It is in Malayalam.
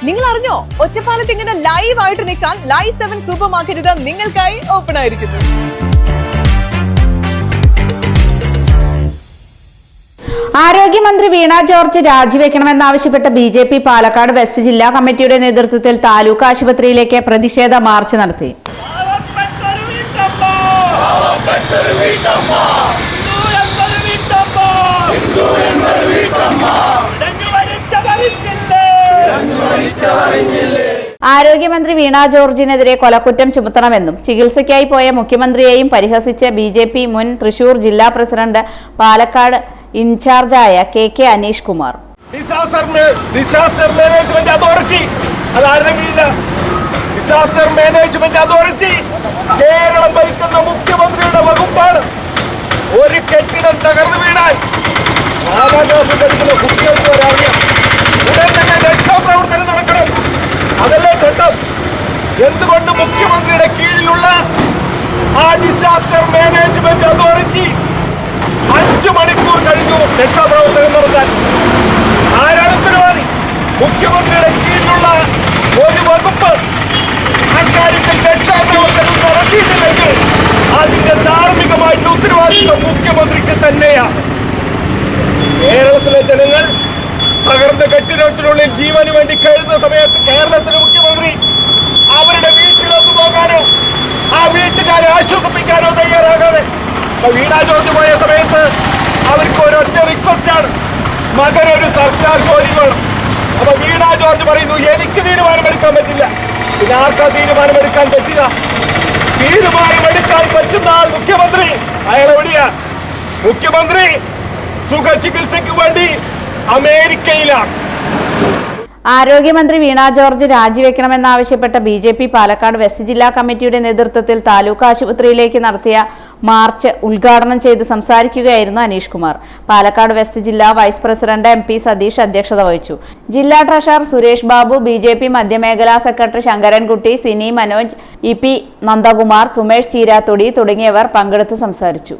നിങ്ങൾ അറിഞ്ഞോ, ഒറ്റപ്പാലത്ത് ഇങ്ങനെ ലൈവ് ആയിട്ട് നിൽക്കാൻ ലൈവ് 7 സൂപ്പർ മാർക്കറ്റ് നിങ്ങൾക്കായി ഓപ്പൺ ആയിരിക്കുന്നു. ആരോഗ്യമന്ത്രി വീണ ജോർജ് രാജിവെക്കണമെന്നാവശ്യപ്പെട്ട് ബിജെപി പാലക്കാട് വെസ്റ്റ് ജില്ലാ കമ്മിറ്റിയുടെ നേതൃത്വത്തിൽ താലൂക്ക് ആശുപത്രിയിലേക്ക് പ്രതിഷേധ മാർച്ച് നടത്തി. ആരോഗ്യമന്ത്രി വീണ ജോർജിനെതിരെ കൊലക്കുറ്റം ചുമത്തണമെന്നും ചികിത്സയ്ക്കായി പോയ മുഖ്യമന്ത്രിയെയും പരിഹസിച്ച് ബിജെപി മുൻ തൃശൂർ ജില്ലാ പ്രസിഡന്റ് പാലക്കാട് ഇൻചാർജായ K Aneesh Kumar. Disaster management authority Keralam ഭരിക്കുന്ന മുഖ്യമന്ത്രിയുടെ വകുപ്പാണ്. ഒരു കെട്ടിടം തകർന്നു വീണാൽ 4ാം ക്ലാസ്സിൽ പഠിക്കുന്ന കുട്ടികൾക്ക് ഒരറിയാം, ഉടൻ തന്നെ രക്ഷാപ്രവർത്തനം നടക്കണം. അതല്ലേ ചട്ടം. എന്തുകൊണ്ട് മുഖ്യമന്ത്രിയുടെ കീഴിലുള്ള ആ ഡിസാസ്റ്റർ മാനേജ്മെന്റ് അതോറിറ്റി 5 മണിക്കൂർ കഴിഞ്ഞു രക്ഷാപ്രവർത്തനം നടത്താൻ? ആരാണ് ഉത്തരവാദി? മുഖ്യമന്ത്രിയുടെ കീഴിലുള്ള ഒരു വകുപ്പ് അക്കാര്യത്തിൽ രക്ഷാപ്രവർത്തനം നടത്തിയിട്ടില്ലെങ്കിൽ അതിന്റെ ധാർമ്മികമായിട്ട് ഉത്തരവാദിത്വം മുഖ്യമന്ത്രിക്ക് തന്നെയാണ്. കേരളത്തിലെ ജനങ്ങൾ തകർന്ന കെട്ടിടത്തിനുള്ളിൽ ജീവന് വേണ്ടി കരുതുന്ന സമയത്ത് കേരളത്തിലെ മുഖ്യമന്ത്രി അവരുടെ വീട്ടിലേക്ക് പോകാനോ ആ വീട്ടുകാരെ ആശ്വസിപ്പിക്കാനോ തയ്യാറാകാതെ വീണ ജോർജ് പോയ സമയത്ത് അവർക്ക് ഒരൊറ്റ റിക്വസ്റ്റ് ആണ്, മകനൊരു സർക്കാർ ജോലി വേണം. അപ്പൊ വീണ ജോർജ് പറയുന്നു, എനിക്ക് തീരുമാനമെടുക്കാൻ പറ്റില്ല. പിന്നെ ആർക്കാ തീരുമാനമെടുക്കാൻ പറ്റില്ല? തീരുമാനമെടുക്കാൻ പറ്റുന്ന ആൾ മുഖ്യമന്ത്രി. അയാൾ എവിടെയാ? മുഖ്യമന്ത്രി സുഖ ചികിത്സയ്ക്ക് വേണ്ടി അമേരിക്കയിലാണ്. ആരോഗ്യമന്ത്രി വീണ ജോർജ് രാജിവെക്കണമെന്നാവശ്യപ്പെട്ട ബിജെപി പാലക്കാട് വെസ്റ്റ് ജില്ലാ കമ്മിറ്റിയുടെ നേതൃത്വത്തിൽ താലൂക്ക് ആശുപത്രിയിലേക്ക് നടത്തിയ മാർച്ച് ഉദ്ഘാടനം ചെയ്ത് സംസാരിക്കുകയായിരുന്നു അനീഷ് കുമാർ. പാലക്കാട് വെസ്റ്റ് ജില്ലാ വൈസ് പ്രസിഡന്റ് MP സതീഷ് അധ്യക്ഷത വഹിച്ചു. ജില്ലാ ട്രഷറർ സുരേഷ് ബാബു, ബിജെപി മധ്യമേഖലാ സെക്രട്ടറി ശങ്കരൻകുട്ടി, സിനി മനോജ്, EP നന്ദകുമാർ, സുമേഷ് ചീരാത്തൊടി തുടങ്ങിയവർ പങ്കെടുത്ത് സംസാരിച്ചു.